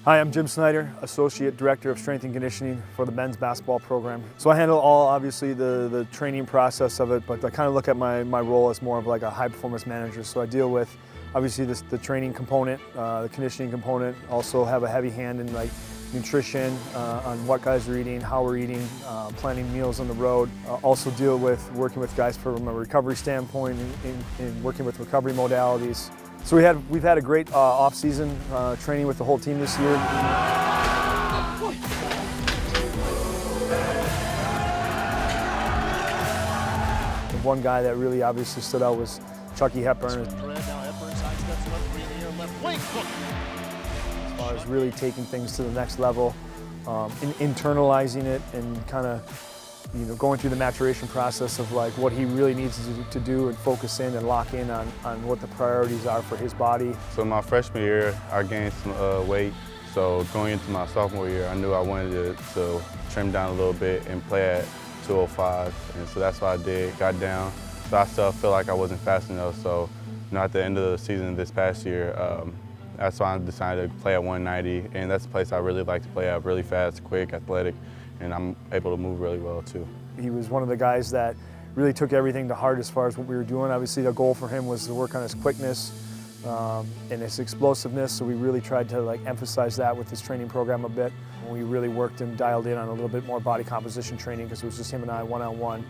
Hi, I'm Jim Snyder, Associate Director of Strength and Conditioning for the men's basketball program. So I handle obviously the training process of it, but I kind of look at my role as more of like a high performance manager. So I deal with obviously the training component, the conditioning component, also have a heavy hand in like nutrition, on what guys are eating, how we're eating, planning meals on the road. Also deal with working with guys from a recovery standpoint in working with recovery modalities. So we've had a great off-season training with the whole team this year. The one guy that really obviously stood out was Chucky Hepburn. As far as really taking things to the next level, internalizing it and kind of going through the maturation process of like what he really needs to do and focus in and lock in on what the priorities are for his body. So my freshman year, I gained some weight. So going into my sophomore year, I knew I wanted to trim down a little bit and play at 205. And so that's what I did, got down. So I still feel like I wasn't fast enough. So at the end of the season this past year, that's why I decided to play at 190. And that's a place I really like to play at, really fast, quick, athletic. And I'm able to move really well too. He was one of the guys that really took everything to heart as far as what we were doing. Obviously the goal for him was to work on his quickness and his explosiveness, so we really tried to like emphasize that with his training program a bit. We really worked and dialed in on a little bit more body composition training because it was just him and I one-on-one,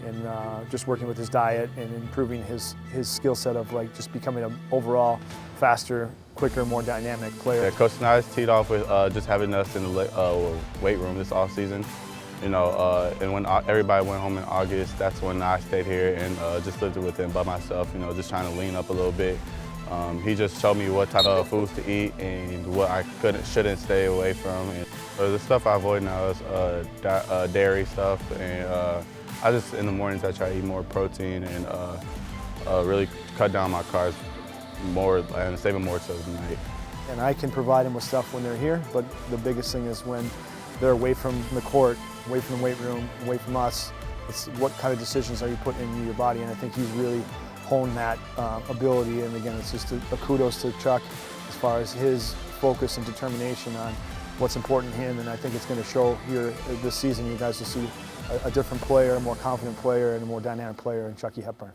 and just working with his diet and improving his skill set of like just becoming an overall faster, quicker, more dynamic player. Yeah, Coach Snyder teed off with just having us in the weight room this off season. And when everybody went home in August, that's when I stayed here and just lived with him by myself, just trying to lean up a little bit. He just showed me what type of foods to eat and what I shouldn't stay away from. And the stuff I avoid now is dairy stuff, and I just, in the mornings, I try to eat more protein and really cut down my carbs more and save them more to the night. And I can provide them with stuff when they're here, but the biggest thing is when they're away from the court, away from the weight room, away from us, it's what kind of decisions are you putting into your body, and I think he's really honed that ability, and again, it's just a kudos to Chuck as far as his focus and determination on what's important to him, and I think it's going to show here this season. You guys will see a different player, a more confident player, and a more dynamic player in Chucky Hepburn.